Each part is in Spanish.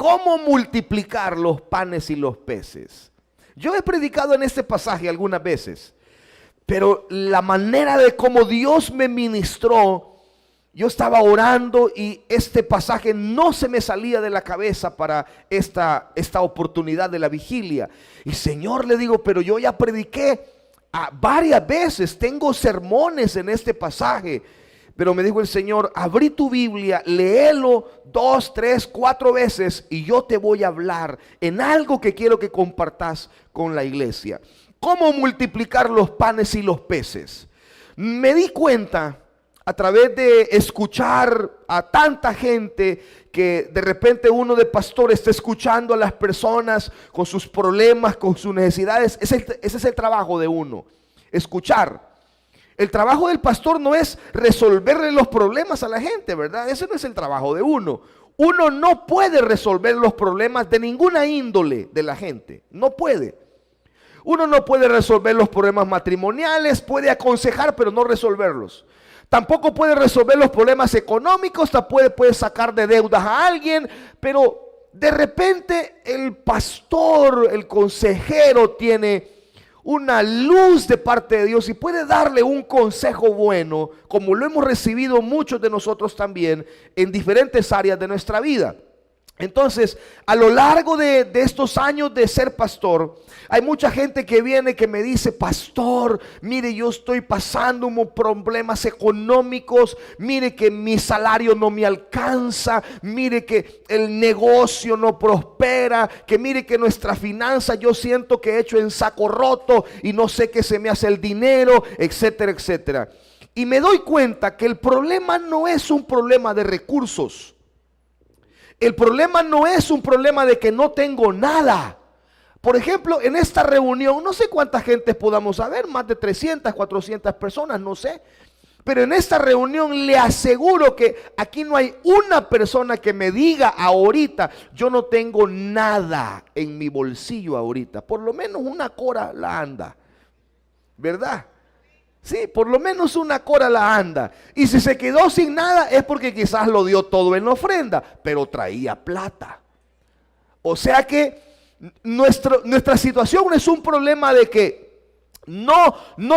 cómo multiplicar los panes y los peces. Yo he predicado en este pasaje algunas veces, pero la manera de cómo Dios me ministró, yo estaba orando y este pasaje no se me salía de la cabeza para esta oportunidad de la vigilia. Y Señor, le digo, pero yo ya prediqué varias veces, tengo sermones en este pasaje. Pero me dijo el Señor, abrí tu Biblia, léelo 2, 3, 4 veces y yo te voy a hablar en algo que quiero que compartas con la iglesia. ¿Cómo multiplicar los panes y los peces? Me di cuenta a través de escuchar a tanta gente que de repente uno de pastor está escuchando a las personas con sus problemas, con sus necesidades. Ese es el trabajo de uno, escuchar. El trabajo del pastor no es resolverle los problemas a la gente, ¿verdad? Ese no es el trabajo de uno. Uno no puede resolver los problemas de ninguna índole de la gente. No puede. Uno no puede resolver los problemas matrimoniales, puede aconsejar, pero no resolverlos. Tampoco puede resolver los problemas económicos, tampoco puede sacar de deudas a alguien, pero de repente el pastor, el consejero tiene una luz de parte de Dios y puede darle un consejo bueno, como lo hemos recibido muchos de nosotros también en diferentes áreas de nuestra vida. Entonces, a lo largo de estos años de ser pastor, hay mucha gente que viene que me dice: pastor, mire, yo estoy pasando problemas económicos, mire que mi salario no me alcanza, mire que el negocio no prospera, que mire que nuestra finanza yo siento que he hecho en saco roto y no sé qué se me hace el dinero, etcétera, etcétera. Y me doy cuenta que el problema no es un problema de recursos. El problema no es un problema de que no tengo nada. Por ejemplo, en esta reunión, no sé cuánta gente podamos haber, más de 300, 400 personas, no sé. Pero en esta reunión le aseguro que aquí no hay una persona que me diga ahorita: yo no tengo nada en mi bolsillo ahorita. Por lo menos una cora la anda, ¿verdad? Sí, por lo menos una cora la anda. Y si se quedó sin nada es porque quizás lo dio todo en la ofrenda, pero traía plata. O sea que nuestra situación es un problema de que no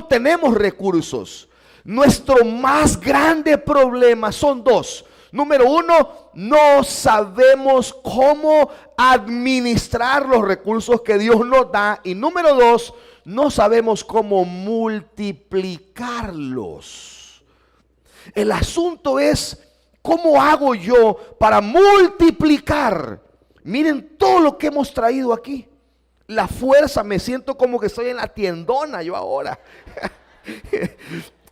tenemos recursos. Nuestro más grande problema son dos. Número uno, no sabemos cómo administrar los recursos que Dios nos da. Y número dos, no sabemos cómo multiplicarlos. El asunto es: ¿cómo hago yo para multiplicar? Miren todo lo que hemos traído aquí. La fuerza, me siento como que estoy en la tiendona yo ahora.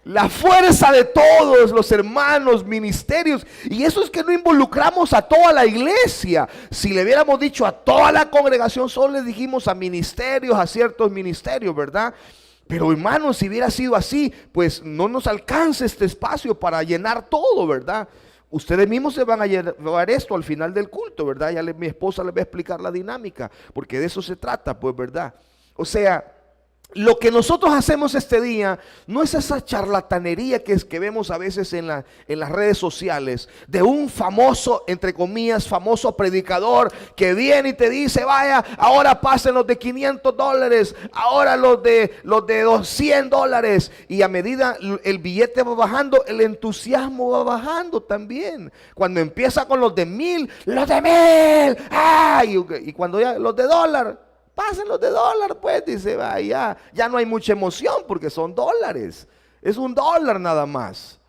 La fuerza de todos los hermanos, ministerios. Y eso es que no involucramos a toda la iglesia. Si le hubiéramos dicho a toda la congregación, solo le dijimos a ministerios, a ciertos ministerios, ¿verdad? Pero hermanos, si hubiera sido así, pues no nos alcanza este espacio para llenar todo, ¿verdad? Ustedes mismos se van a llevar esto al final del culto, ¿verdad? Ya mi esposa les va a explicar la dinámica, porque de eso se trata, pues, ¿verdad? O sea, lo que nosotros hacemos este día no es esa charlatanería que vemos a veces en las redes sociales, de un famoso, entre comillas, famoso predicador que viene y te dice: vaya, ahora pasen los de $500, ahora los de $200. Y a medida el billete va bajando, el entusiasmo va bajando también. Cuando empieza con los de 1000, los de 1000, ¡ay! Y cuando ya los de dólar, pasen los de dólar, pues, dice, vaya, ya no hay mucha emoción porque son dólares. Es $1 nada más.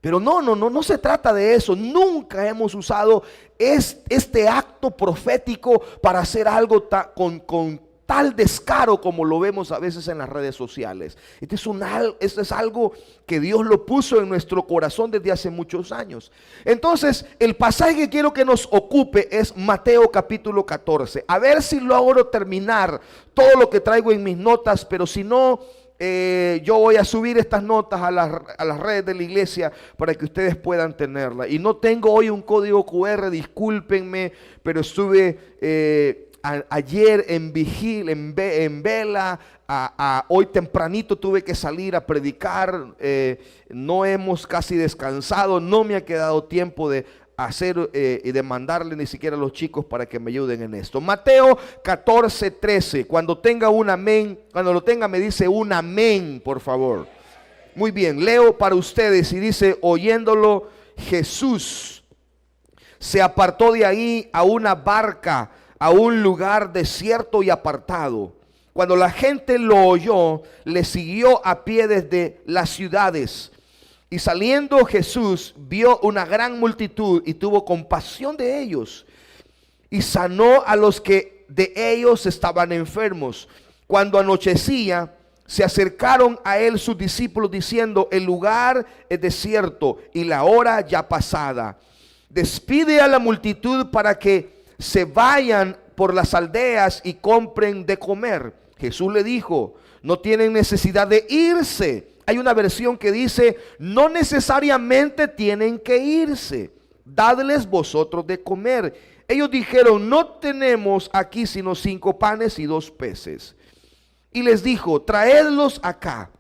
Pero no se trata de eso. Nunca hemos usado este acto profético para hacer algo con tal descaro como lo vemos a veces en las redes sociales. Esto es algo que Dios lo puso en nuestro corazón desde hace muchos años. Entonces, el pasaje que quiero que nos ocupe es Mateo capítulo 14. A ver si logro terminar todo lo que traigo en mis notas, pero si no, yo voy a subir estas notas a las redes de la iglesia para que ustedes puedan tenerla. Y no tengo hoy un código QR, discúlpenme, pero estuve ayer en vigil, en vela, hoy tempranito tuve que salir a predicar, no hemos casi descansado, no me ha quedado tiempo de hacer y demandarle ni siquiera a los chicos para que me ayuden en esto. Mateo 14:13. Cuando tenga un amén, cuando lo tenga me dice un amén, por favor. Muy bien, leo para ustedes y dice: oyéndolo Jesús se apartó de ahí a una barca, a un lugar desierto y apartado. Cuando la gente lo oyó, le siguió a pie desde las ciudades. Y saliendo Jesús vio una gran multitud y tuvo compasión de ellos y sanó a los que de ellos estaban enfermos. Cuando anochecía, se acercaron a él sus discípulos diciendo: el lugar es desierto y la hora ya pasada. Despide a la multitud para que se vayan por las aldeas y compren de comer. Jesús le dijo: no tienen necesidad de irse. Hay una versión que dice: no necesariamente tienen que irse, dadles vosotros de comer. Ellos dijeron: no tenemos aquí sino 5 panes y 2 peces. Y les dijo: traedlos acá.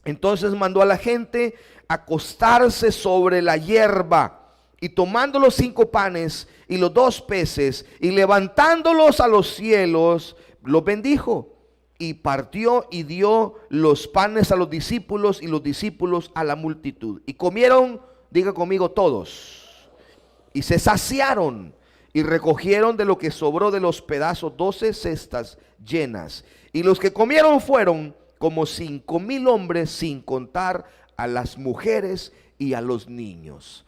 Entonces mandó a la gente acostarse sobre la hierba. Y tomando los 5 panes y los 2 peces, y levantándolos a los cielos, los bendijo. Y partió y dio los panes a los discípulos y los discípulos a la multitud. Y comieron, diga conmigo, todos. Y se saciaron y recogieron de lo que sobró de los pedazos 12 cestas llenas. Y los que comieron fueron como 5,000 hombres, sin contar a las mujeres y a los niños.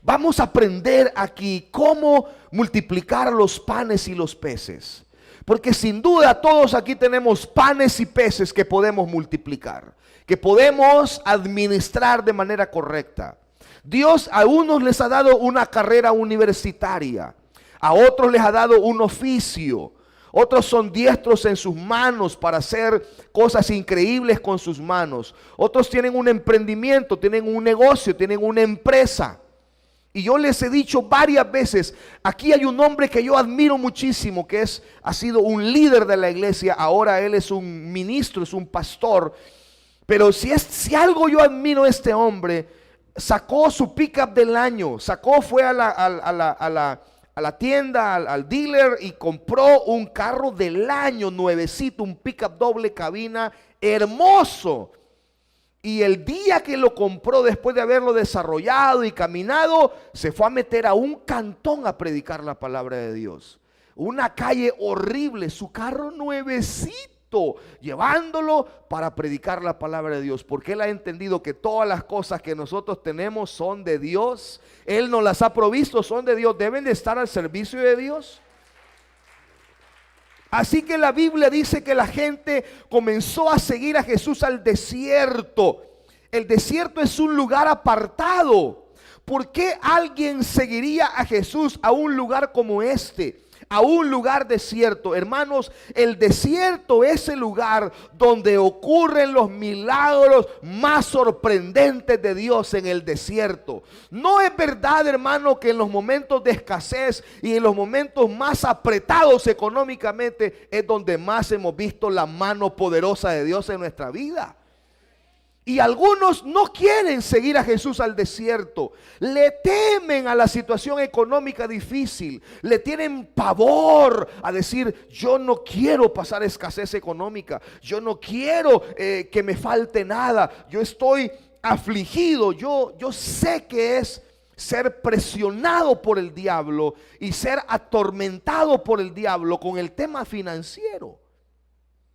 Vamos a aprender aquí cómo multiplicar los panes y los peces. Porque sin duda todos aquí tenemos panes y peces que podemos multiplicar, que podemos administrar de manera correcta. Dios a unos les ha dado una carrera universitaria, a otros les ha dado un oficio, otros son diestros en sus manos para hacer cosas increíbles con sus manos, otros tienen un emprendimiento, tienen un negocio, tienen una empresa. Y yo les he dicho varias veces, aquí hay un hombre que yo admiro muchísimo, que ha sido un líder de la iglesia, ahora él es un ministro, es un pastor. Pero si algo yo admiro a este hombre, sacó su pickup del año, fue a la tienda, al dealer, y compró un carro del año nuevecito, un pickup doble cabina, hermoso. Y el día que lo compró, después de haberlo desarrollado y caminado, se fue a meter a un cantón a predicar la palabra de Dios. Una calle horrible, su carro nuevecito, llevándolo para predicar la palabra de Dios. Porque él ha entendido que todas las cosas que nosotros tenemos son de Dios. Él nos las ha provisto, son de Dios, deben de estar al servicio de Dios. Así que la Biblia dice que la gente comenzó a seguir a Jesús al desierto. El desierto es un lugar apartado. ¿Por qué alguien seguiría a Jesús a un lugar como este? A un lugar desierto. Hermanos, el desierto es el lugar donde ocurren los milagros más sorprendentes de Dios, en el desierto. No es verdad, hermano, que en los momentos de escasez y en los momentos más apretados económicamente es donde más hemos visto la mano poderosa de Dios en nuestra vida. Y algunos no quieren seguir a Jesús al desierto. Le temen a la situación económica difícil. Le tienen pavor a decir: yo no quiero pasar escasez económica. Yo no quiero que me falte nada. Yo estoy afligido. Yo sé que es ser presionado por el diablo y ser atormentado por el diablo con el tema financiero.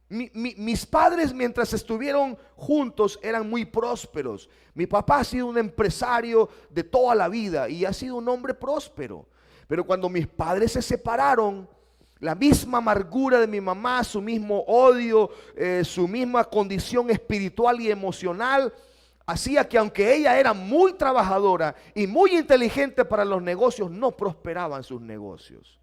Mis padres, mientras estuvieron juntos, eran muy prósperos. Mi papá ha sido un empresario de toda la vida y ha sido un hombre próspero. Pero cuando mis padres se separaron, la misma amargura de mi mamá, su mismo odio, su misma condición espiritual y emocional, hacía que, aunque ella era muy trabajadora y muy inteligente para los negocios, no prosperaban sus negocios.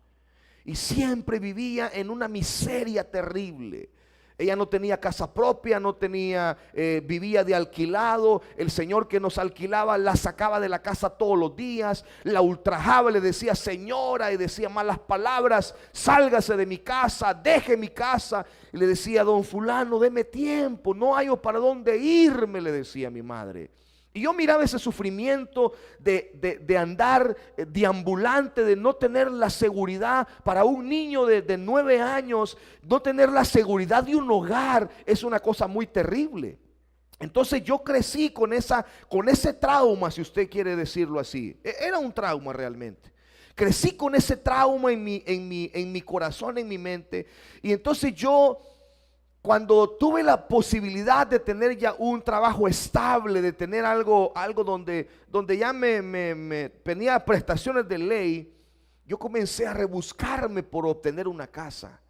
Y siempre vivía en una miseria terrible. Ella no tenía casa propia, vivía de alquilado. El señor que nos alquilaba la sacaba de la casa todos los días, la ultrajaba, le decía señora, y decía malas palabras: sálgase de mi casa, deje mi casa. Y le decía: don fulano, deme tiempo, no hallo para dónde irme, le decía mi madre. Y yo miraba ese sufrimiento de andar deambulante, de no tener la seguridad. Para un niño de 9 años, no tener la seguridad de un hogar es una cosa muy terrible. Entonces yo crecí con ese trauma, si usted quiere decirlo así. Era un trauma realmente. Crecí con ese trauma en mi corazón, en mi mente. Y entonces yo, cuando tuve la posibilidad de tener ya un trabajo estable, de tener algo donde ya me tenía prestaciones de ley, yo comencé a rebuscarme por obtener una casa.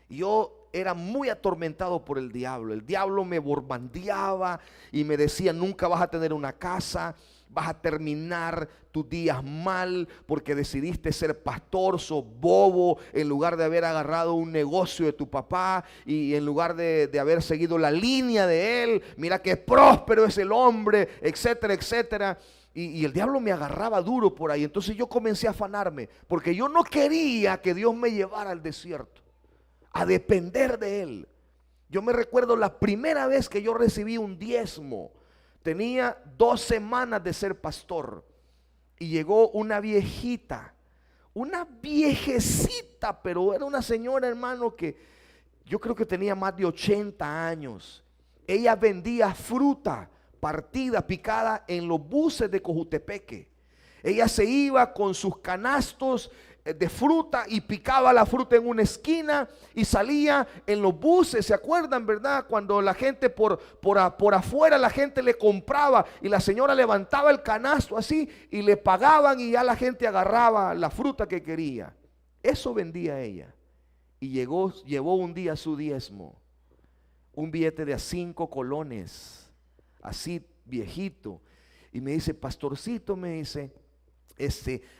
Y yo era muy atormentado por el diablo. El diablo me bombardeaba y me decía: nunca vas a tener una casa, vas a terminar tus días mal porque decidiste ser pastor, sos bobo, en lugar de haber agarrado un negocio de tu papá y en lugar de haber seguido la línea de él. Mira qué próspero es el hombre, etcétera, etcétera. Y el diablo me agarraba duro por ahí. Entonces yo comencé a afanarme porque yo no quería que Dios me llevara al desierto a depender de él. Yo me recuerdo la primera vez que yo recibí un diezmo. Tenía 2 semanas de ser pastor y llegó una viejita, una viejecita, pero era una señora, hermano, que yo creo que tenía más de 80 años. Ella vendía fruta partida, picada en los buses de Cojutepeque. Ella se iba con sus canastos de fruta y picaba la fruta en una esquina y salía en los buses. ¿Se acuerdan, verdad? Cuando la gente por afuera, la gente le compraba y la señora levantaba el canasto así y le pagaban y ya la gente agarraba la fruta que quería. Eso vendía ella. Y llevó un día su diezmo, un billete de 5 colones, así viejito. Y me dice: pastorcito, me dice,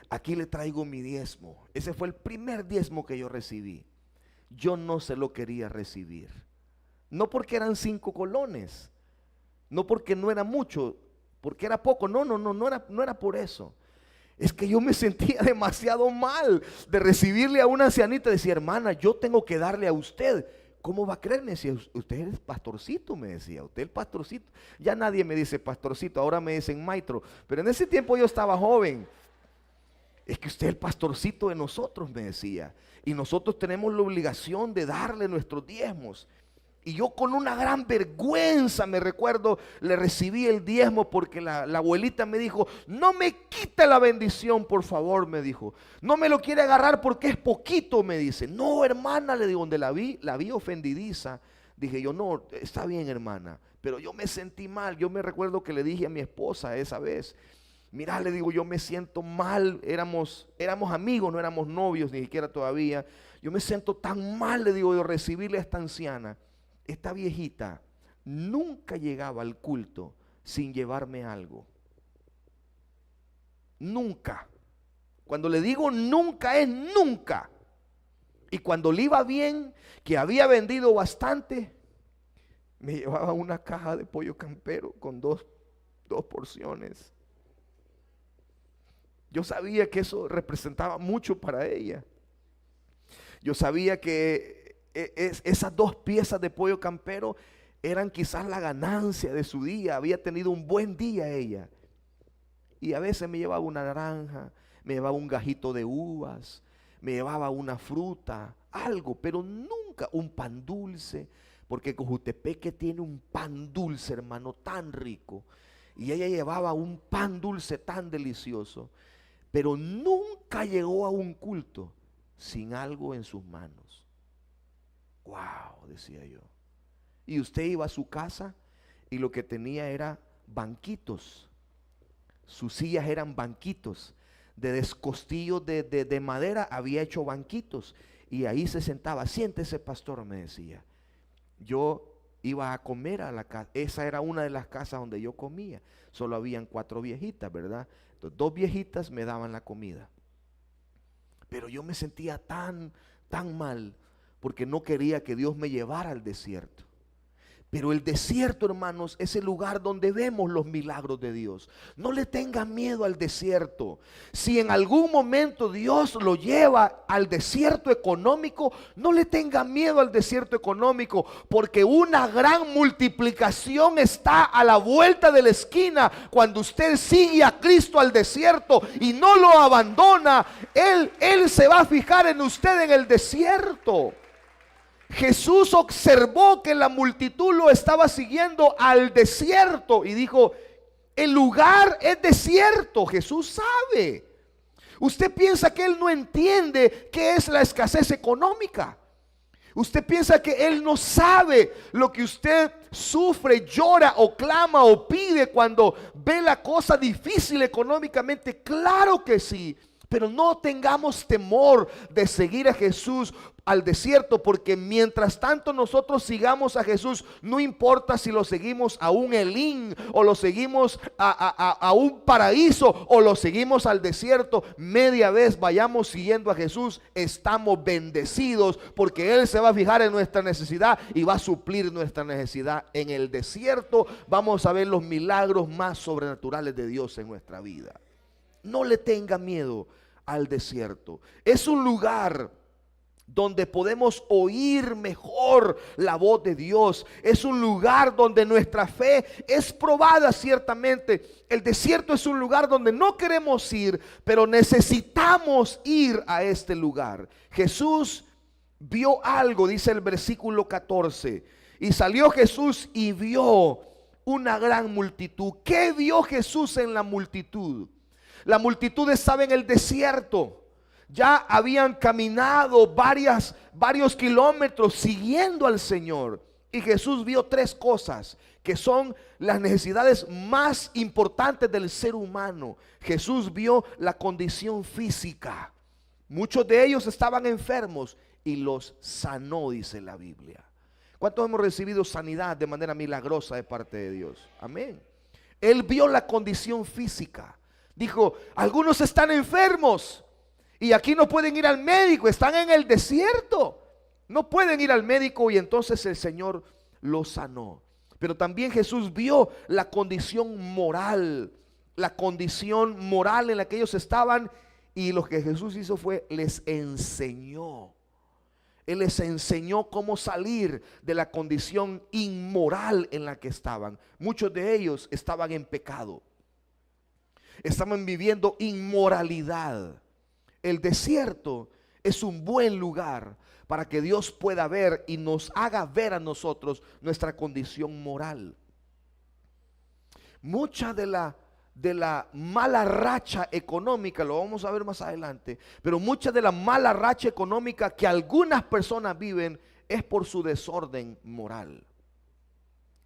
aquí le traigo mi diezmo. Ese fue el primer diezmo que yo recibí. Yo no se lo quería recibir. No porque eran 5 colones, no porque no era mucho, porque era poco. No era por eso. Es que yo me sentía demasiado mal de recibirle a una ancianita y decía: hermana, yo tengo que darle a usted. ¿Cómo va a creerme si usted es pastorcito? Me decía, usted es el pastorcito. Ya nadie me dice pastorcito, ahora me dicen maestro. Pero en ese tiempo yo estaba joven. Es que usted es el pastorcito de nosotros, me decía. Y nosotros tenemos la obligación de darle nuestros diezmos. Y yo con una gran vergüenza, me recuerdo, le recibí el diezmo porque la abuelita me dijo: no me quite la bendición, por favor, me dijo. No me lo quiere agarrar porque es poquito, me dice. No, hermana, le digo, donde la vi ofendidiza. Dije yo: no, está bien, hermana. Pero yo me sentí mal. Yo me recuerdo que le dije a mi esposa esa vez: mira, le digo, yo me siento mal. Éramos amigos, no éramos novios ni siquiera todavía. Yo me siento tan mal, le digo, de recibirle a esta anciana. Esta viejita nunca llegaba al culto sin llevarme algo. Nunca. Cuando le digo nunca, es nunca. Y cuando le iba bien, que había vendido bastante, me llevaba una caja de pollo campero con dos porciones. Yo sabía que eso representaba mucho para ella. Yo sabía que esas 2 piezas de pollo campero eran quizás la ganancia de su día. Había tenido un buen día ella. Y a veces me llevaba una naranja, me llevaba un gajito de uvas, me llevaba una fruta, algo, pero nunca un pan dulce. Porque Cojutepeque tiene un pan dulce, hermano, tan rico. Y ella llevaba un pan dulce tan delicioso. Pero nunca llegó a un culto sin algo en sus manos. Wow, decía yo. Y usted iba a su casa y lo que tenía era banquitos. Sus sillas eran banquitos. De descostillos de madera había hecho banquitos. Y ahí se sentaba. Siéntese, pastor, me decía. Yo iba a comer a la casa. Esa era una de las casas donde yo comía. Solo habían 4 viejitas, ¿verdad? Entonces, 2 viejitas me daban la comida. Pero yo me sentía tan mal porque no quería que Dios me llevara al desierto. Pero el desierto, hermanos, es el lugar donde vemos los milagros de Dios. No le tengan miedo al desierto. Si en algún momento Dios lo lleva al desierto económico, no le tengan miedo al desierto económico, porque una gran multiplicación está a la vuelta de la esquina. Cuando usted sigue a Cristo al desierto y no lo abandona, Él se va a fijar en usted en el desierto. Jesús observó que la multitud lo estaba siguiendo al desierto y dijo: el lugar es desierto. Jesús sabe. Usted piensa que Él no entiende qué es la escasez económica. Usted piensa que Él no sabe lo que usted sufre, llora o clama o pide cuando ve la cosa difícil económicamente. Claro que sí. Pero no tengamos temor de seguir a Jesús al desierto, porque mientras tanto nosotros sigamos a Jesús, no importa si lo seguimos a un Elín o lo seguimos a un paraíso o lo seguimos al desierto, media vez vayamos siguiendo a Jesús, estamos bendecidos, porque Él se va a fijar en nuestra necesidad y va a suplir nuestra necesidad. En el desierto vamos a ver los milagros más sobrenaturales de Dios en nuestra vida. No le tenga miedo al desierto. Es un lugar donde podemos oír mejor la voz de Dios. Es un lugar donde nuestra fe es probada ciertamente. El desierto es un lugar donde no queremos ir, pero necesitamos ir a este lugar. Jesús vio algo, dice el versículo 14. Y salió Jesús y vio una gran multitud. ¿Qué vio Jesús en la multitud? La multitud estaba en el desierto. Ya habían caminado varios kilómetros siguiendo al Señor. Y Jesús vio tres cosas que son las necesidades más importantes del ser humano. Jesús vio la condición física. Muchos de ellos estaban enfermos y los sanó, dice la Biblia. ¿Cuántos hemos recibido sanidad de manera milagrosa de parte de Dios? Amén. Él vio la condición física. Dijo: algunos están enfermos y aquí no pueden ir al médico, están en el desierto, no pueden ir al médico, y entonces el Señor los sanó. Pero también Jesús vio la condición moral en la que ellos estaban, y lo que Jesús hizo fue les enseñó. Él les enseñó cómo salir de la condición inmoral en la que estaban. Muchos de ellos estaban en pecado, estaban viviendo inmoralidad. El desierto es un buen lugar para que Dios pueda ver y nos haga ver a nosotros nuestra condición moral. Mucha de la mala racha económica, lo vamos a ver más adelante, pero mucha de la mala racha económica que algunas personas viven es por su desorden moral.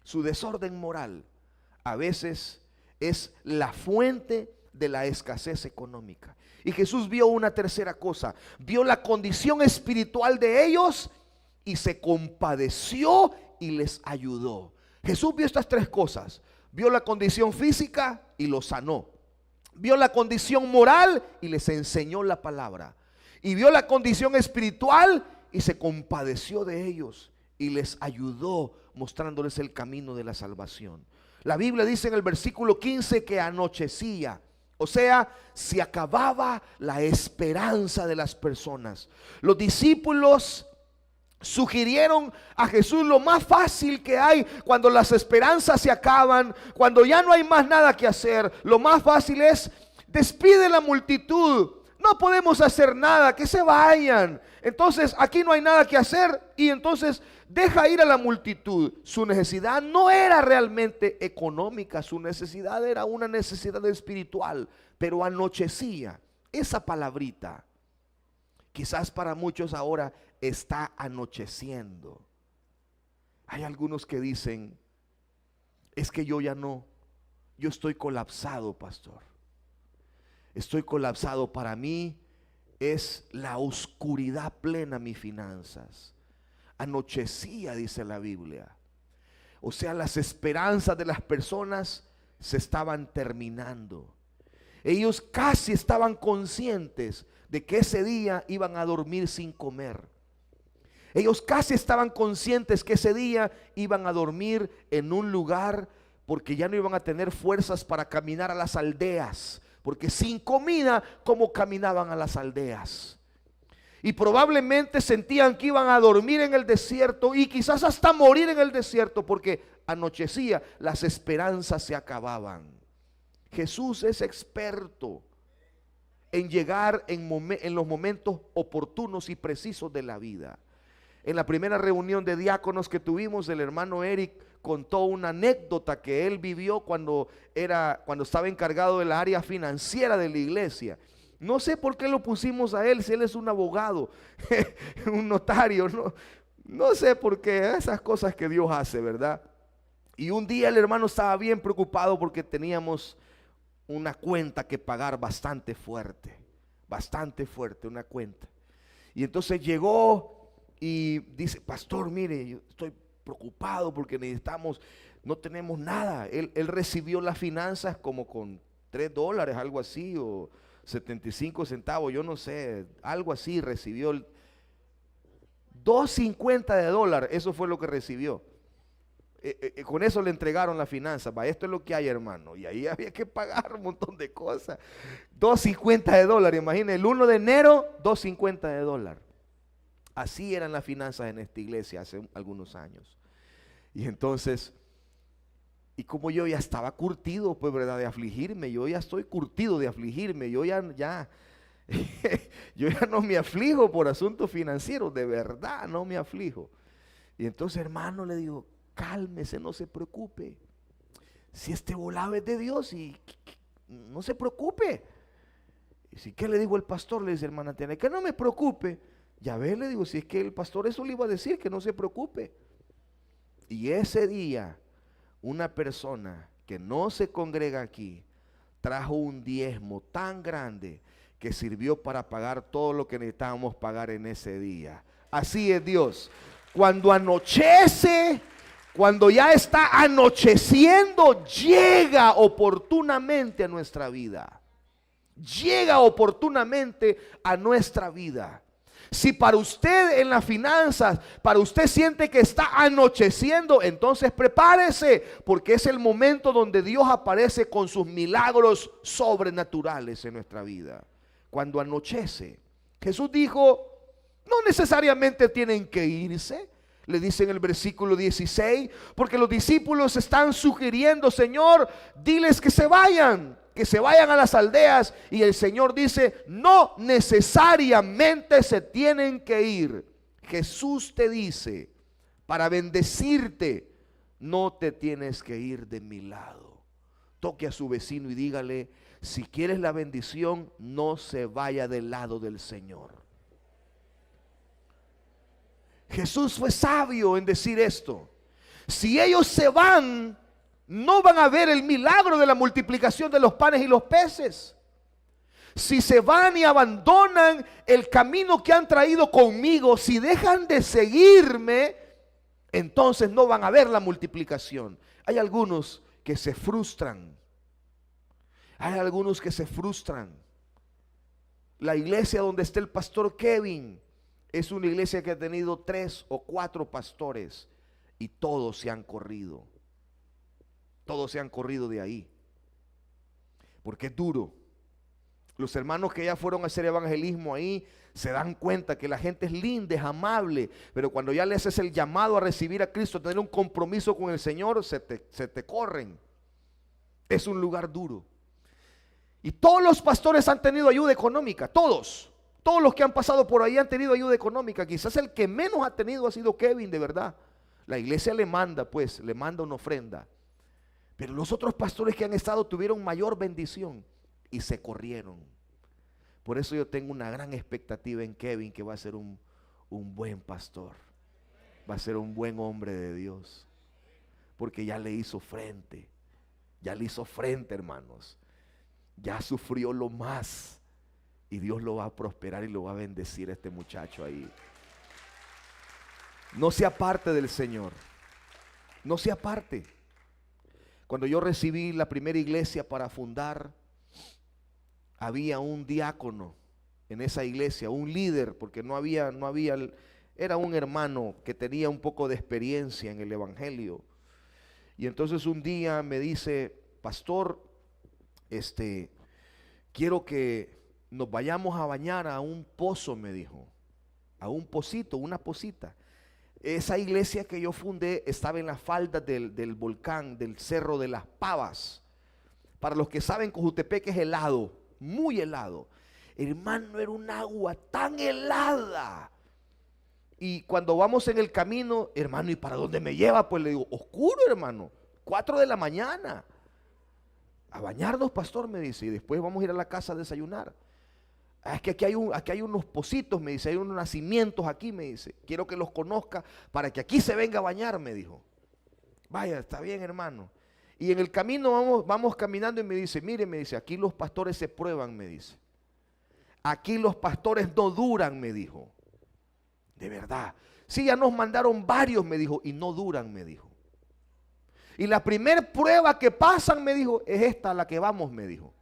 Su desorden moral a veces es la fuente de la escasez económica. Y Jesús vio una tercera cosa, vio la condición espiritual de ellos y se compadeció y les ayudó. Jesús vio estas tres cosas: vio la condición física y los sanó, vio la condición moral y les enseñó la palabra, y vio la condición espiritual y se compadeció de ellos y les ayudó, mostrándoles el camino de la salvación. La Biblia dice en el versículo 15 que anochecía. O sea, se acababa la esperanza de las personas. Los discípulos sugirieron a Jesús lo más fácil que hay cuando las esperanzas se acaban, cuando ya no hay más nada que hacer. Lo más fácil es: despide la multitud, no podemos hacer nada, que se vayan. Entonces aquí no hay nada que hacer, y entonces deja ir a la multitud. Su necesidad no era realmente económica, su necesidad era una necesidad espiritual. Pero anochecía. Esa palabrita quizás para muchos ahora está anocheciendo. Hay algunos que dicen: es que yo ya no, yo estoy colapsado, pastor. Estoy colapsado. Para mí es la oscuridad plena mis finanzas. Anochecía, dice la Biblia. O sea, las esperanzas de las personas se estaban terminando. Ellos casi estaban conscientes de que ese día iban a dormir sin comer. Ellos casi estaban conscientes que ese día iban a dormir en un lugar porque ya no iban a tener fuerzas para caminar a las aldeas, porque sin comida, ¿cómo caminaban a las aldeas? Y probablemente sentían que iban a dormir en el desierto y quizás hasta morir en el desierto, porque anochecía, las esperanzas se acababan. Jesús es experto en llegar en los momentos oportunos y precisos de la vida. En la primera reunión de diáconos que tuvimos, el hermano Eric contó una anécdota que él vivió cuando estaba encargado de la área financiera de la iglesia. No sé por qué lo pusimos a él, si él es un abogado, un notario, no sé por qué, esas cosas que Dios hace, ¿verdad? Y un día el hermano estaba bien preocupado porque teníamos una cuenta que pagar bastante fuerte, una cuenta. Y entonces llegó y dice: pastor, mire, yo estoy preocupado porque no tenemos nada. Él recibió las finanzas como con $3, algo así, o 75 centavos, yo no sé, algo así recibió. $2.50, eso fue lo que recibió. Con eso le entregaron la finanza. Esto es lo que hay, hermano. Y ahí había que pagar un montón de cosas. $2.50, imagínense, el 1 de enero, $2.50. Así eran las finanzas en esta iglesia hace algunos años. Y entonces, y como yo ya estaba curtido, pues, ¿verdad?, de afligirme. Yo ya estoy curtido de afligirme. Yo ya yo ya no me aflijo por asuntos financieros. De verdad, no me aflijo. Y entonces, hermano, le digo: cálmese, no se preocupe. Si este volado es de Dios, y no se preocupe. Y si, ¿qué le digo el pastor? Le dice hermana Tiana, que no me preocupe. Ya ve, le digo, si es que el pastor eso le iba a decir, que no se preocupe. Y ese día, una persona que no se congrega aquí trajo un diezmo tan grande que sirvió para pagar todo lo que necesitábamos pagar en ese día. Así es Dios. Cuando anochece, cuando ya está anocheciendo, llega oportunamente a nuestra vida. Llega oportunamente a nuestra vida. Si para usted en las finanzas, para usted siente que está anocheciendo, entonces prepárese, porque es el momento donde Dios aparece con sus milagros sobrenaturales en nuestra vida. Cuando anochece, Jesús dijo: no necesariamente tienen que irse. Le dice en el versículo 16, porque los discípulos están sugiriendo: Señor, diles que se vayan a las aldeas. Y el Señor dice: no necesariamente se tienen que ir. Jesús te dice, para bendecirte, no te tienes que ir de mi lado. Toque a su vecino y dígale: si quieres la bendición, no se vaya del lado del Señor. Jesús fue sabio en decir esto. Si ellos se van, no van a ver el milagro de la multiplicación de los panes y los peces. Si se van y abandonan el camino que han traído conmigo, si dejan de seguirme, entonces no van a ver la multiplicación. Hay algunos que se frustran. La iglesia donde está el pastor Kevin es una iglesia que ha tenido 3 o 4 pastores y todos se han corrido. Todos se han corrido de ahí, porque es duro. Los hermanos que ya fueron a hacer evangelismo ahí se dan cuenta que la gente es linda, es amable, pero cuando ya le haces el llamado a recibir a Cristo, a tener un compromiso con el Señor, se te corren. Es un lugar duro. Y todos los pastores han tenido ayuda económica, todos los que han pasado por ahí han tenido ayuda económica. Quizás el que menos ha tenido ha sido Kevin, de verdad. La iglesia le manda una ofrenda. Pero los otros pastores que han estado tuvieron mayor bendición y se corrieron. Por eso yo tengo una gran expectativa en Kevin, que va a ser un buen pastor. Va a ser un buen hombre de Dios. Porque ya le hizo frente. Hermanos. Ya sufrió lo más. Y Dios lo va a prosperar y lo va a bendecir a este muchacho ahí. No se aparte del Señor. No se aparte. Cuando yo recibí la primera iglesia para fundar, había un diácono en esa iglesia, un líder, porque no había Era un hermano que tenía un poco de experiencia en el evangelio. Y entonces un día me dice: pastor, quiero que nos vayamos a bañar a un pozo, me dijo, a un pocito, una pocita. Esa iglesia que yo fundé estaba en las faldas del volcán, del Cerro de las Pavas. Para los que saben, Cojutepeque es helado, muy helado. Hermano, era un agua tan helada. Y cuando vamos en el camino, hermano, ¿y para dónde me lleva? Pues le digo: oscuro, hermano, 4 de la mañana. A bañarnos, pastor, me dice, y después vamos a ir a la casa a desayunar. Es que aquí hay unos pocitos, me dice, hay unos nacimientos aquí, me dice. Quiero que los conozca para que aquí se venga a bañar, me dijo. Vaya, está bien, hermano. Y en el camino vamos caminando y me dice: mire, me dice, aquí los pastores se prueban, me dice. Aquí los pastores no duran, me dijo. De verdad. Sí, ya nos mandaron varios, me dijo, y no duran, me dijo. Y la primer prueba que pasan, me dijo, es esta a la que vamos, me dijo.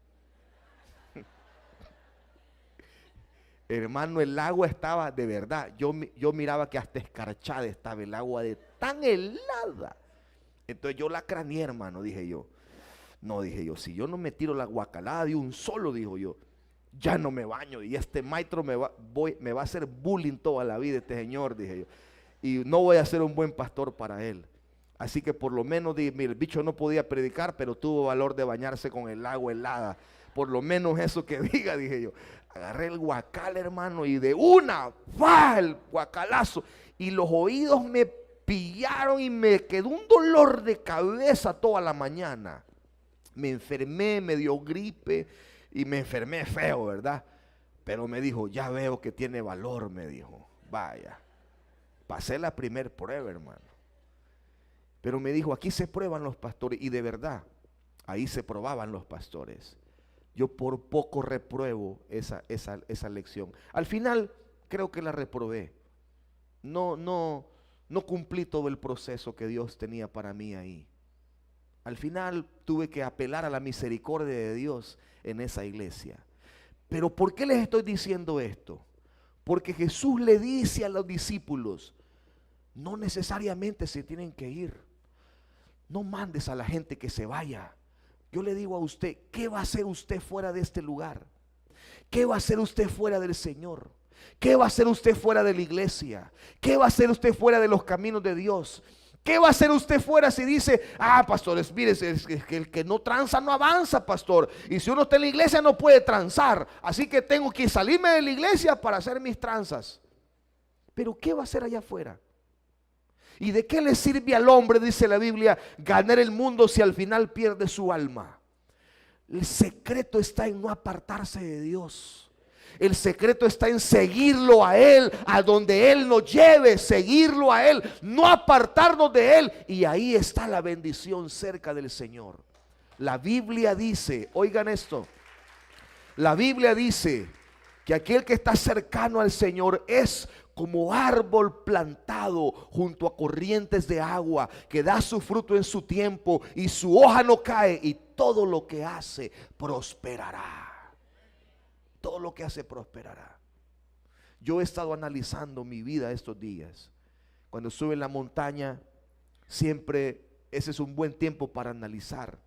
Hermano, el agua estaba de verdad. Yo miraba que hasta escarchada estaba el agua, de tan helada. Entonces yo la craneé, hermano, dije yo. No, dije yo, si yo no me tiro la guacalada de un solo, dijo yo, ya no me baño. Y este maestro me va a hacer bullying toda la vida, este señor, dije yo. Y no voy a ser un buen pastor para él. Así que por lo menos, mire, el bicho no podía predicar, pero tuvo valor de bañarse con el agua helada. Por lo menos eso que diga, dije yo. Agarré el guacal, hermano, y de una, ¡fua!, el guacalazo. Y los oídos me pillaron y me quedó un dolor de cabeza toda la mañana. Me enfermé, me dio gripe y me enfermé feo, ¿verdad? Pero me dijo: ya veo que tiene valor, me dijo. Vaya, pasé la primer prueba, hermano. Pero me dijo: aquí se prueban los pastores. Y de verdad, ahí se probaban los pastores. Yo por poco repruebo esa lección. Al final creo que la reprobé. No cumplí todo el proceso que Dios tenía para mí ahí. Al final tuve que apelar a la misericordia de Dios en esa iglesia. Pero ¿por qué les estoy diciendo esto? Porque Jesús le dice a los discípulos: no necesariamente se tienen que ir. No mandes a la gente que se vaya. Yo le digo a usted, ¿qué va a hacer usted fuera de este lugar? ¿Qué va a hacer usted fuera del Señor? ¿Qué va a hacer usted fuera de la iglesia? ¿Qué va a hacer usted fuera de los caminos de Dios? ¿Qué va a hacer usted fuera si dice: pastores, mire, es que el que no tranza no avanza, pastor? Y si uno está en la iglesia no puede transar, así que tengo que salirme de la iglesia para hacer mis tranzas. Pero ¿qué va a hacer allá afuera? ¿Y de qué le sirve al hombre, dice la Biblia, ganar el mundo si al final pierde su alma? El secreto está en no apartarse de Dios. El secreto está en seguirlo a Él, a donde Él nos lleve, seguirlo a Él, no apartarnos de Él. Y ahí está la bendición cerca del Señor. La Biblia dice, oigan esto, la Biblia dice que aquel que está cercano al Señor es como árbol plantado junto a corrientes de agua, que da su fruto en su tiempo y su hoja no cae, y todo lo que hace prosperará. Todo lo que hace prosperará. Yo he estado analizando mi vida estos días. Cuando sube en la montaña, siempre ese es un buen tiempo para analizar.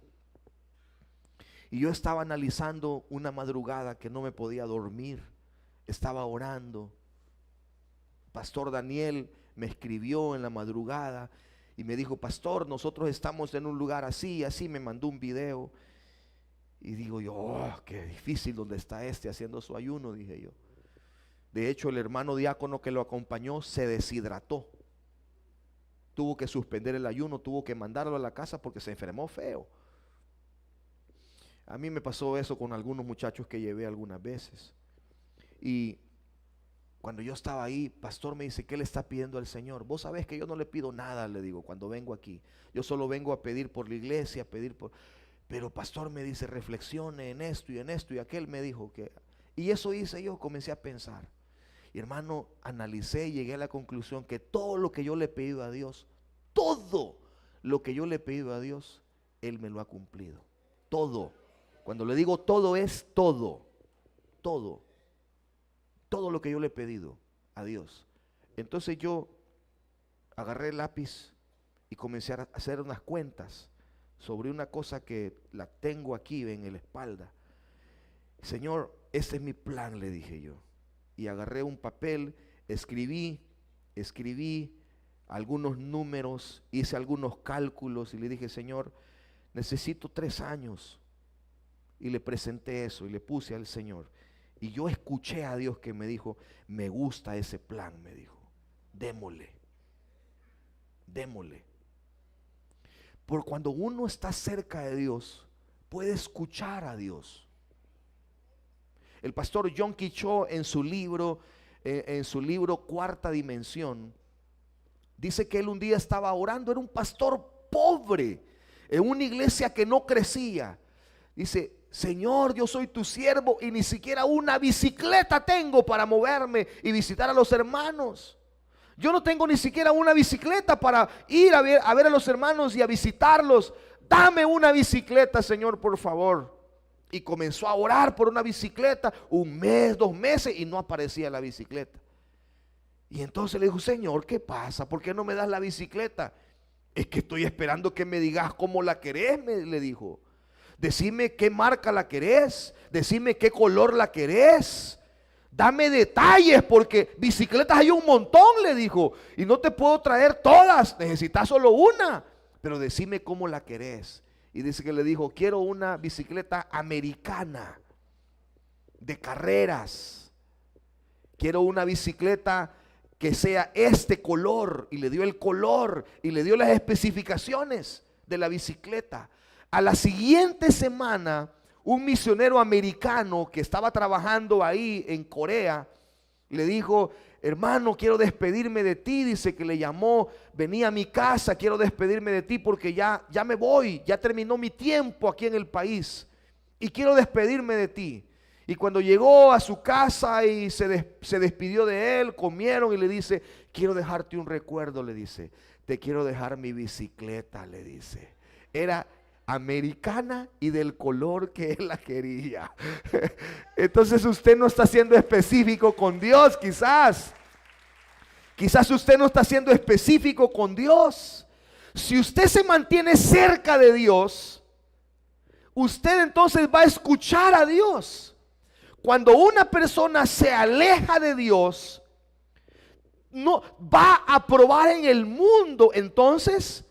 Y yo estaba analizando una madrugada que no me podía dormir. Estaba orando. Pastor Daniel me escribió en la madrugada y me dijo: pastor, nosotros estamos en un lugar así, así. Me mandó un video. Y digo yo: oh, qué difícil donde está haciendo su ayuno, dije yo. De hecho, el hermano diácono que lo acompañó se deshidrató. Tuvo que suspender el ayuno, tuvo que mandarlo a la casa porque se enfermó feo. A mí me pasó eso con algunos muchachos que llevé algunas veces. Y cuando yo estaba ahí, pastor, me dice: ¿qué le está pidiendo al Señor? Vos sabés que yo no le pido nada, le digo, cuando vengo aquí. Yo solo vengo a pedir por la iglesia, a pedir por... Pero pastor, me dice, reflexione en esto y aquel me dijo que... Y eso hice yo, comencé a pensar. Y hermano, analicé y llegué a la conclusión que todo lo que yo le he pedido a Dios, todo lo que yo le he pedido a Dios, Él me lo ha cumplido. Todo. Cuando le digo todo, es todo. Todo. Todo lo que yo le he pedido a Dios, Entonces yo agarré el lápiz y comencé a hacer unas cuentas sobre una cosa que la tengo aquí en la espalda. Señor, ese es mi plan, le dije yo. Y agarré un papel, escribí algunos números, hice algunos cálculos y le dije, Señor, necesito 3 años. Y le presenté eso y le puse al Señor. Y yo escuché a Dios que me dijo, me gusta ese plan, me dijo, démosle. Por cuando uno está cerca de Dios, puede escuchar a Dios. El pastor John Quichó en su libro Cuarta Dimensión, dice que él un día estaba orando, era un pastor pobre, en una iglesia que no crecía. Dice, Señor, yo soy tu siervo y ni siquiera una bicicleta tengo para moverme y visitar a los hermanos. Yo no tengo ni siquiera una bicicleta para ir a ver a los hermanos y a visitarlos. Dame una bicicleta, Señor, por favor. Y comenzó a orar por una bicicleta, 1 mes, 2 meses, y no aparecía la bicicleta. Y entonces le dijo, Señor, ¿qué pasa? ¿Por qué no me das la bicicleta? Es que estoy esperando que me digas cómo la querés, le dijo. Decime qué marca la querés, decime qué color la querés. Dame detalles porque bicicletas hay un montón, le dijo, y no te puedo traer todas, necesitas solo una, pero decime cómo la querés. Y dice que le dijo, quiero una bicicleta americana de carreras, quiero una bicicleta que sea este color, y le dio el color y le dio las especificaciones de la bicicleta. A la siguiente semana, un misionero americano que estaba trabajando ahí en Corea, le dijo, hermano, quiero despedirme de ti. Dice que le llamó, venía a mi casa, quiero despedirme de ti porque ya me voy, ya terminó mi tiempo aquí en el país y quiero despedirme de ti. Y cuando llegó a su casa y se despidió de él, comieron y le dice, quiero dejarte un recuerdo, le dice, te quiero dejar mi bicicleta, le dice. Era americana y del color que él la quería. Entonces usted no está siendo específico con Dios, quizás usted no está siendo específico con Dios. Si usted se mantiene cerca de Dios, usted entonces va a escuchar a Dios. Cuando una persona se aleja de Dios, no va a probar en el mundo. Entonces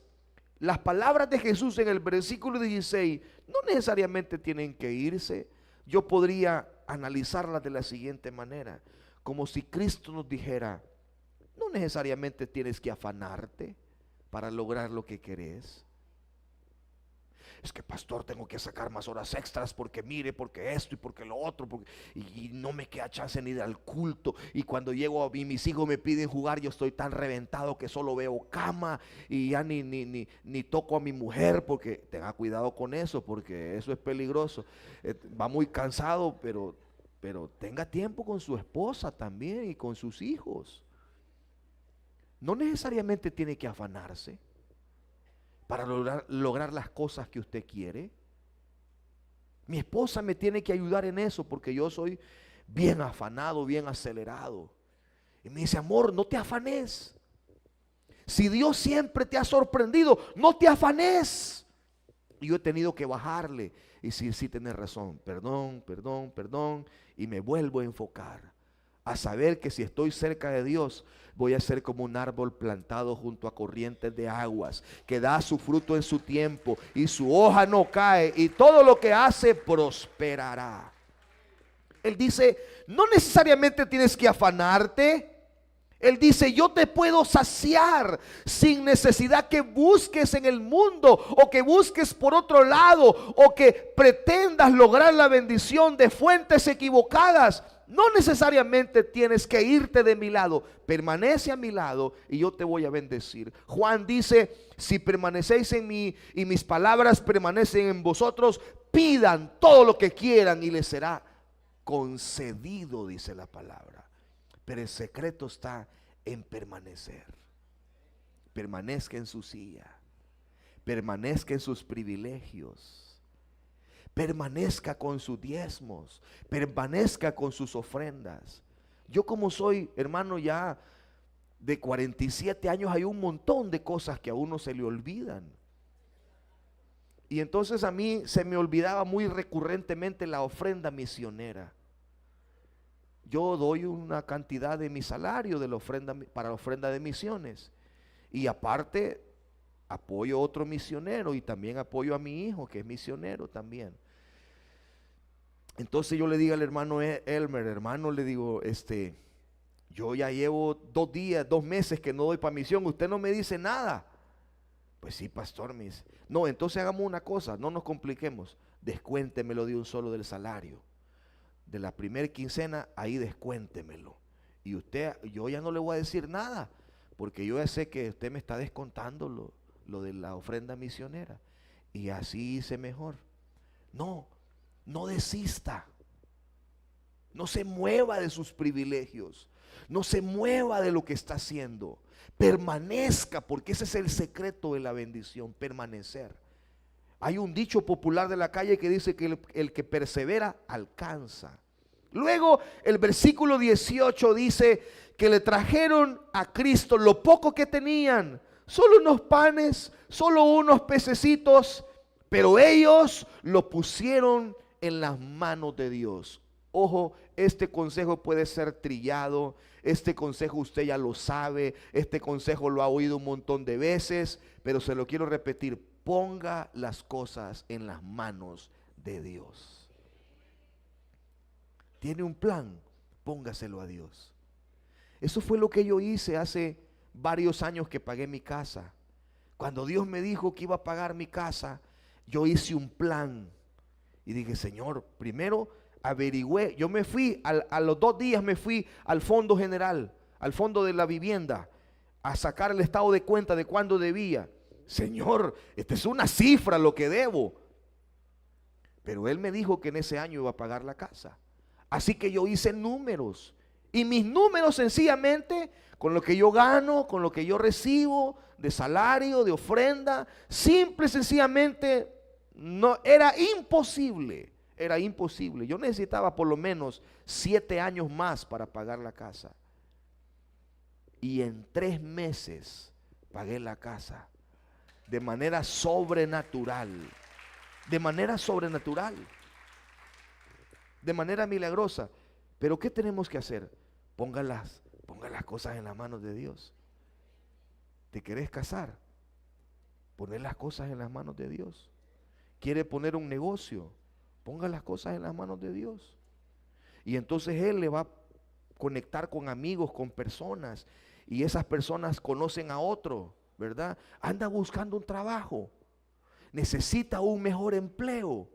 las palabras de Jesús en el versículo 16 no necesariamente tienen que irse. Yo podría analizarlas de la siguiente manera, como si Cristo nos dijera, no necesariamente tienes que afanarte para lograr lo que querés. Es que pastor, tengo que sacar más horas extras porque mire, porque esto y porque lo otro, y no me queda chance ni de al culto. Y cuando llego y mis hijos me piden jugar, yo estoy tan reventado que solo veo cama y ya ni toco a mi mujer, porque tenga cuidado con eso, porque eso es peligroso. Va muy cansado, pero tenga tiempo con su esposa también y con sus hijos. No necesariamente tiene que afanarse para lograr las cosas que usted quiere. Mi esposa me tiene que ayudar en eso porque yo soy bien afanado, bien acelerado. Y me dice, amor, no te afanes. Si Dios siempre te ha sorprendido, no te afanes. Y yo he tenido que bajarle y decir, sí, tienes razón, perdón. Y me vuelvo a enfocar a saber que si estoy cerca de Dios, voy a ser como un árbol plantado junto a corrientes de aguas, que da su fruto en su tiempo y su hoja no cae, y todo lo que hace prosperará. Él dice, no necesariamente tienes que afanarte. Él dice, yo te puedo saciar sin necesidad que busques en el mundo, o que busques por otro lado, o que pretendas lograr la bendición de fuentes equivocadas. No necesariamente tienes que irte de mi lado. Permanece a mi lado y yo te voy a bendecir. Juan dice, si permanecéis en mí y mis palabras permanecen en vosotros, pidan todo lo que quieran y les será concedido, dice la palabra. Pero el secreto está en permanecer. Permanezca en su silla, permanezca en sus privilegios, permanezca con sus diezmos, permanezca con sus ofrendas. Yo, como soy, hermano, ya de 47 años hay un montón de cosas que a uno se le olvidan. Y entonces a mí se me olvidaba muy recurrentemente la ofrenda misionera. Yo doy una cantidad de mi salario de la ofrenda, para la ofrenda de misiones. Y aparte apoyo a otro misionero y también apoyo a mi hijo que es misionero también. Entonces yo le digo al hermano Elmer, hermano, le digo, yo ya llevo 2 días, 2 meses que no doy para misión, usted no me dice nada. Pues sí, pastor, me dice. No, entonces hagamos una cosa, no nos compliquemos, descuéntemelo de un solo del salario. De la primera quincena, ahí descuéntemelo. Y usted, yo ya no le voy a decir nada, porque yo ya sé que usted me está descontando lo de la ofrenda misionera. Y así hice mejor. No desista. No se mueva de sus privilegios. No se mueva de lo que está haciendo. Permanezca, porque ese es el secreto de la bendición, permanecer. Hay un dicho popular de la calle que dice que el que persevera alcanza. Luego el versículo 18 dice que le trajeron a Cristo lo poco que tenían, solo unos panes, solo unos pececitos, pero ellos lo pusieron en las manos de Dios. Ojo, este consejo puede ser trillado, este consejo usted ya lo sabe, este consejo lo ha oído un montón de veces, pero se lo quiero repetir: ponga las cosas en las manos de Dios. Tiene un plan, póngaselo a Dios. Eso fue lo que yo hice hace varios años que pagué mi casa. Cuando Dios me dijo que iba a pagar mi casa, yo hice un plan y dije: Señor, primero averigüé. Yo me fui, a los 2 días me fui al fondo general, al fondo de la vivienda, a sacar el estado de cuenta de cuándo debía. Señor, esta es una cifra lo que debo. Pero Él me dijo que en ese año iba a pagar la casa. Así que yo hice números. Y mis números sencillamente, con lo que yo gano, con lo que yo recibo de salario, de ofrenda, simple y sencillamente, no, era imposible. Era imposible. Yo necesitaba por lo menos 7 años más para pagar la casa. Y en 3 meses pagué la casa. De manera sobrenatural. De manera sobrenatural. De manera milagrosa. Pero ¿qué tenemos que hacer? Ponga las cosas en las manos de Dios. ¿Te querés casar? Poner las cosas en las manos de Dios. ¿Quiere poner un negocio? Ponga las cosas en las manos de Dios. Y entonces Él le va a conectar con amigos, con personas. Y esas personas conocen a otro, ¿verdad? Anda buscando un trabajo. Necesita un mejor empleo.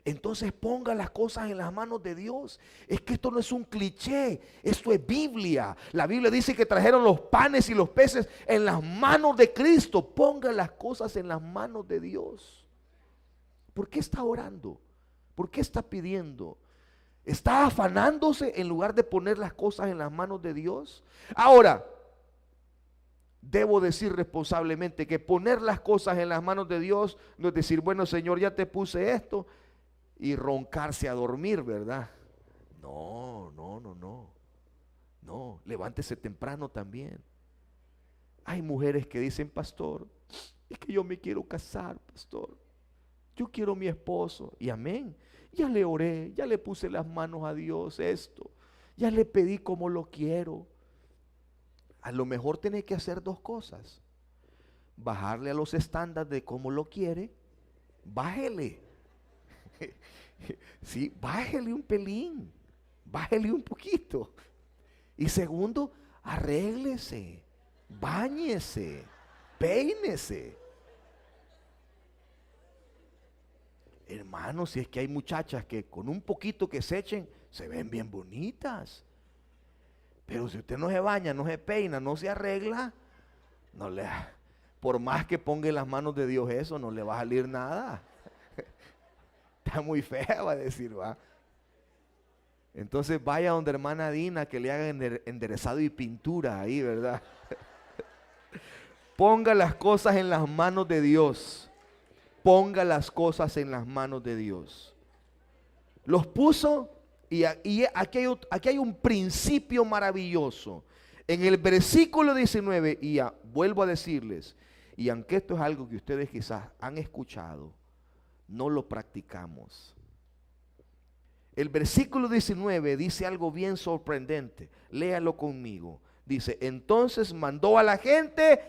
Entonces ponga las cosas en las manos de Dios. Es que esto no es un cliché, esto es Biblia. La Biblia dice que trajeron los panes y los peces en las manos de Cristo. Ponga las cosas en las manos de Dios. ¿Por qué está orando? ¿Por qué está pidiendo? ¿Está afanándose en lugar de poner las cosas en las manos de Dios? Ahora, debo decir responsablemente que poner las cosas en las manos de Dios no es decir: bueno, Señor, ya te puse esto, y roncarse a dormir, ¿verdad? No. No, levántese temprano también. Hay mujeres que dicen: pastor, es que yo me quiero casar, pastor. Yo quiero mi esposo. Y amén. Ya le oré, ya le puse las manos a Dios esto. Ya le pedí como lo quiero. A lo mejor tiene que hacer 2 cosas. Bajarle a los estándares de cómo lo quiere. Bájele. Sí, bájele un pelín. Bájele un poquito. Y segundo, arréglese. Báñese. Peínese. Hermanos, si es que hay muchachas que con un poquito que se echen, se ven bien bonitas. Pero si usted no se baña, no se peina, no se arregla, por más que ponga en las manos de Dios eso, no le va a salir nada. Está muy fea, va a decir, va. Entonces vaya donde hermana Dina que le haga enderezado y pintura ahí, ¿verdad? Ponga las cosas en las manos de Dios. Ponga las cosas en las manos de Dios. Los puso y aquí hay un principio maravilloso. En el versículo 19, y vuelvo a decirles, y aunque esto es algo que ustedes quizás han escuchado, no lo practicamos. El versículo 19 dice algo bien sorprendente. Léalo conmigo. Dice, entonces mandó a la gente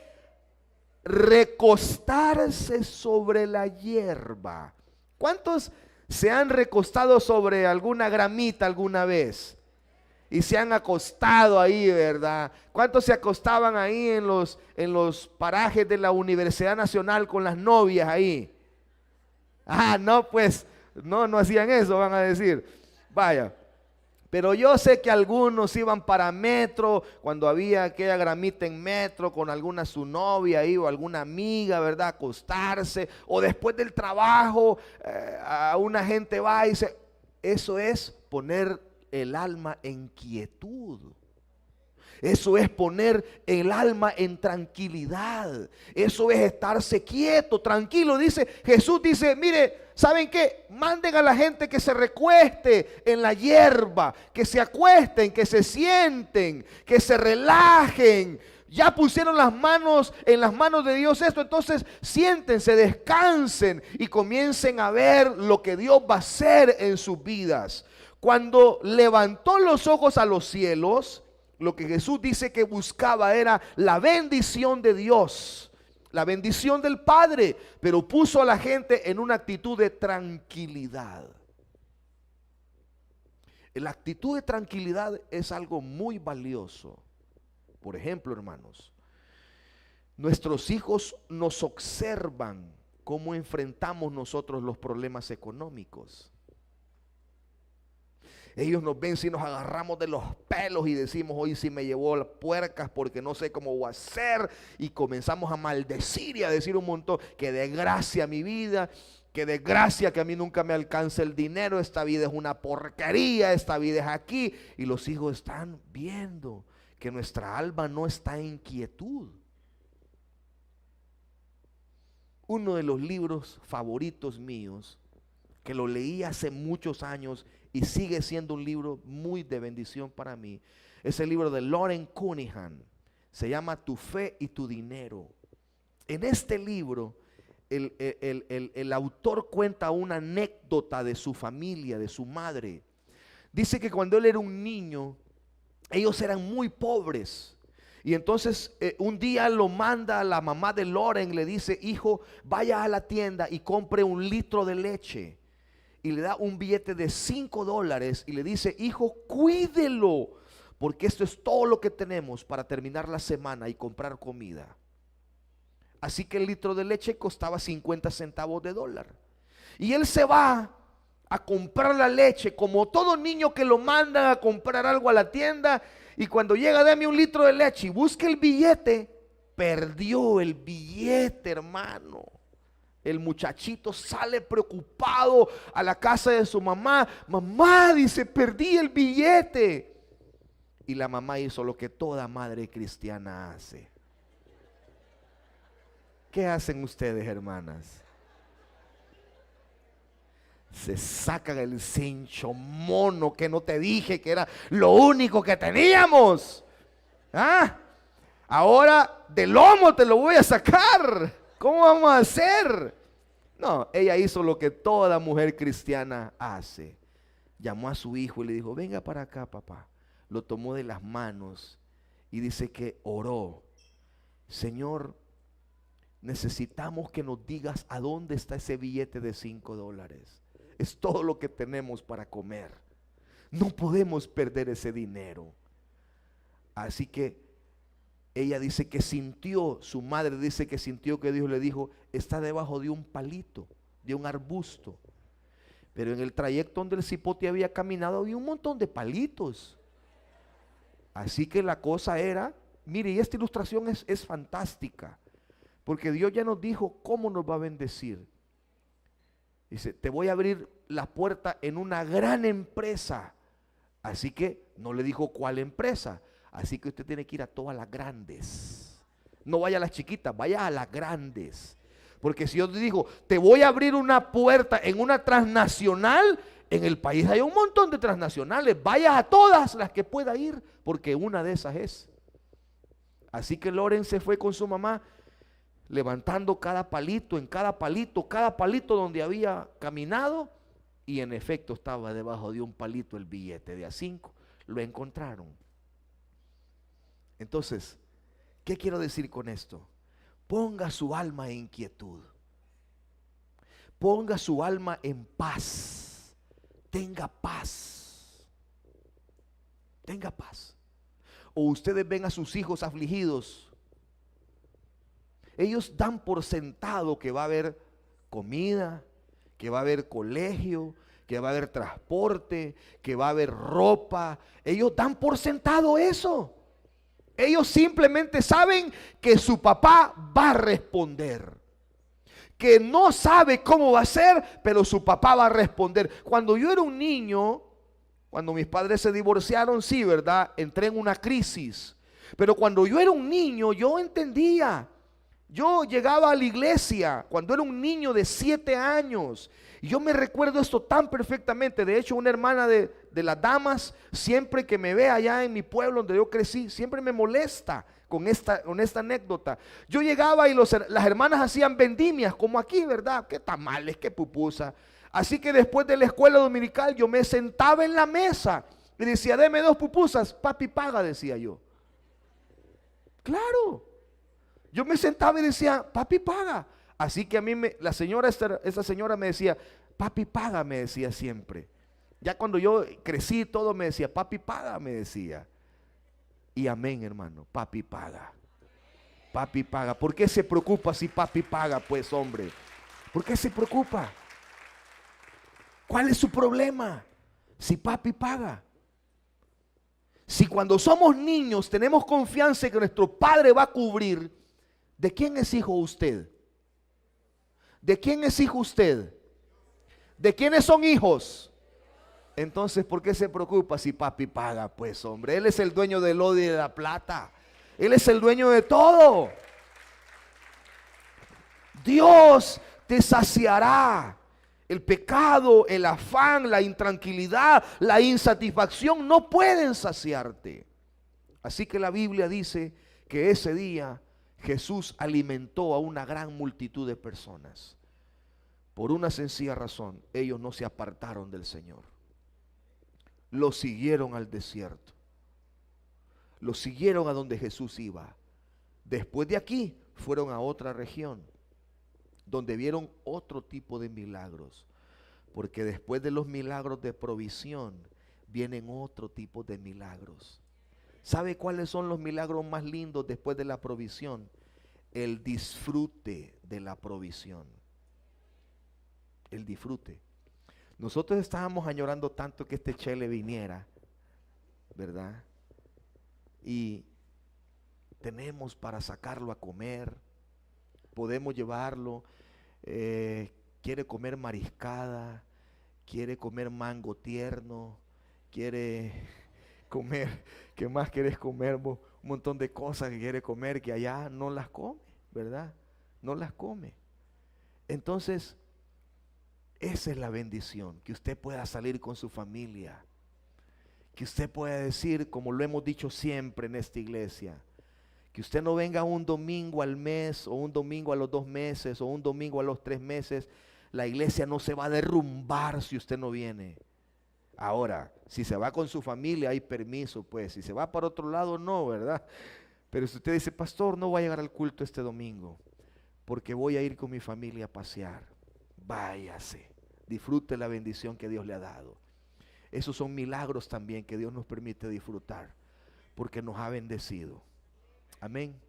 recostarse sobre la hierba. ¿Cuántos se han recostado sobre alguna gramita alguna vez? Y se han acostado ahí, ¿verdad? ¿Cuántos se acostaban ahí en los parajes de la Universidad Nacional con las novias ahí? Ah, no, pues, no hacían eso, van a decir. Vaya. Pero yo sé que algunos iban para Metro, cuando había aquella gramita en Metro, con alguna su novia ahí o alguna amiga, ¿verdad? Acostarse. O después del trabajo, a una gente va y dice, eso es poner el alma en quietud. Eso es poner el alma en tranquilidad. Eso es estarse quieto, tranquilo. Dice Jesús, dice, mire, ¿saben qué? Manden a la gente que se recueste en la hierba, que se acuesten, que se sienten, que se relajen. Ya pusieron las manos en las manos de Dios esto, entonces siéntense, descansen y comiencen a ver lo que Dios va a hacer en sus vidas. Cuando levantó los ojos a los cielos, lo que Jesús dice que buscaba era la bendición de Dios, la bendición del Padre, pero puso a la gente en una actitud de tranquilidad. La actitud de tranquilidad es algo muy valioso. Por ejemplo, hermanos, nuestros hijos nos observan cómo enfrentamos nosotros los problemas económicos. Ellos nos ven si nos agarramos de los pelos y decimos, hoy sí me llevó las puercas porque no sé cómo voy a hacer. Y comenzamos a maldecir y a decir un montón, que desgracia mi vida, que desgracia que a mí nunca me alcanza el dinero, esta vida es una porquería, esta vida es aquí. Y los hijos están viendo que nuestra alma no está en quietud. Uno de los libros favoritos míos, que lo leí hace muchos años y sigue siendo un libro muy de bendición para mí, es el libro de Loren Cunningham. Se llama Tu fe y tu dinero. En este libro el autor cuenta una anécdota de su familia, de su madre. Dice que cuando él era un niño, ellos eran muy pobres. Y entonces un día lo manda la mamá de Loren, le dice, hijo, vaya a la tienda y compre 1 litro de leche. Y le da un billete de $5 y le dice, hijo, cuídelo, porque esto es todo lo que tenemos para terminar la semana y comprar comida. Así que el litro de leche costaba 50 centavos de dólar. Y él se va a comprar la leche, como todo niño que lo mandan a comprar algo a la tienda. Y cuando llega, dame 1 litro de leche y busca el billete, perdió el billete, hermano. El muchachito sale preocupado a la casa de su mamá. Mamá, dice, perdí el billete. Y la mamá hizo lo que toda madre cristiana hace. ¿Qué hacen ustedes, hermanas? Se sacan el cincho mono que no te dije que era lo único que teníamos. ¿Ah? Ahora de lomo te lo voy a sacar. ¿Cómo vamos a hacer? No, ella hizo lo que toda mujer cristiana hace. Llamó a su hijo y le dijo, venga para acá, papá. Lo tomó de las manos y dice que oró. Señor, necesitamos que nos digas a dónde está ese billete de $5. Es todo lo que tenemos para comer. No podemos perder ese dinero. Así que ella dice que sintió, su madre dice que sintió que Dios le dijo, está debajo de un palito, de un arbusto. Pero en el trayecto donde el cipote había caminado había un montón de palitos. Así que la cosa era, mire, y esta ilustración es fantástica, porque Dios ya nos dijo cómo nos va a bendecir. Dice, te voy a abrir la puerta en una gran empresa. Así que no le dijo cuál empresa. Así que usted tiene que ir a todas las grandes. No vaya a las chiquitas, vaya a las grandes. Porque si yo te digo, te voy a abrir una puerta en una transnacional, en el país hay un montón de transnacionales. Vaya a todas las que pueda ir, porque una de esas es. Así que Loren se fue con su mamá, levantando cada palito, en cada palito donde había caminado, y en efecto estaba debajo de un palito el billete de A5. Lo encontraron. Entonces, ¿qué quiero decir con esto? Ponga su alma en quietud. Ponga su alma en paz. Tenga paz. Tenga paz. O ustedes ven a sus hijos afligidos. Ellos dan por sentado que va a haber comida, que va a haber colegio, que va a haber transporte, que va a haber ropa. Ellos dan por sentado eso. Ellos simplemente saben que su papá va a responder. Que no sabe cómo va a ser, pero su papá va a responder. Cuando yo era un niño, cuando mis padres se divorciaron, sí, ¿verdad? Entré en una crisis. Pero cuando yo era un niño, yo entendía. Yo llegaba a la iglesia cuando era un niño de 7 años. Y yo me recuerdo esto tan perfectamente. De hecho, una hermana de las damas, siempre que me ve allá en mi pueblo donde yo crecí, siempre me molesta con esta anécdota. Yo llegaba y las hermanas hacían vendimias, como aquí, ¿verdad? Qué tamales, qué pupusa. Así que después de la escuela dominical, yo me sentaba en la mesa y decía, deme 2 pupusas. Papi paga, decía yo. Claro. Yo me sentaba y decía, papi paga. Así que a mí esa señora me decía, papi paga, me decía siempre. Ya cuando yo crecí todo me decía, papi paga, me decía. Y amén, hermano, papi paga. Papi paga. ¿Por qué se preocupa si papi paga, pues, hombre? ¿Por qué se preocupa? ¿Cuál es su problema? Si papi paga. Si cuando somos niños tenemos confianza en que nuestro padre va a cubrir, ¿de quién es hijo usted? ¿De quién es hijo usted? ¿De quiénes son hijos? Entonces, ¿por qué se preocupa si papi paga? Pues, hombre, Él es el dueño del oro y de la plata. Él es el dueño de todo. Dios te saciará. El pecado, el afán, la intranquilidad, la insatisfacción no pueden saciarte. Así que la Biblia dice que ese día Jesús alimentó a una gran multitud de personas. Por una sencilla razón, ellos no se apartaron del Señor. Lo siguieron al desierto. Lo siguieron a donde Jesús iba. Después de aquí, fueron a otra región, donde vieron otro tipo de milagros. Porque después de los milagros de provisión, vienen otro tipo de milagros. ¿Sabe cuáles son los milagros más lindos después de la provisión? El disfrute de la provisión. El disfrute. Nosotros estábamos añorando tanto que este Chele viniera, ¿verdad? Y tenemos para sacarlo a comer, podemos llevarlo, quiere comer mariscada, quiere comer mango tierno, quiere comer, ¿qué más quieres comer vos? Un montón de cosas que quiere comer que allá no las come, ¿verdad? No las come. Entonces, esa es la bendición, que usted pueda salir con su familia, que usted pueda decir, como lo hemos dicho siempre en esta iglesia, que usted no venga un domingo al mes, o un domingo a los 2 meses, o un domingo a los 3 meses. La iglesia no se va a derrumbar si usted no viene. Ahora, si se va con su familia hay permiso, pues. Si se va para otro lado, no, ¿verdad? Pero si usted dice, pastor, no voy a llegar al culto este domingo, porque voy a ir con mi familia a pasear, váyase, disfrute la bendición que Dios le ha dado. Esos son milagros también que Dios nos permite disfrutar, porque nos ha bendecido. Amén.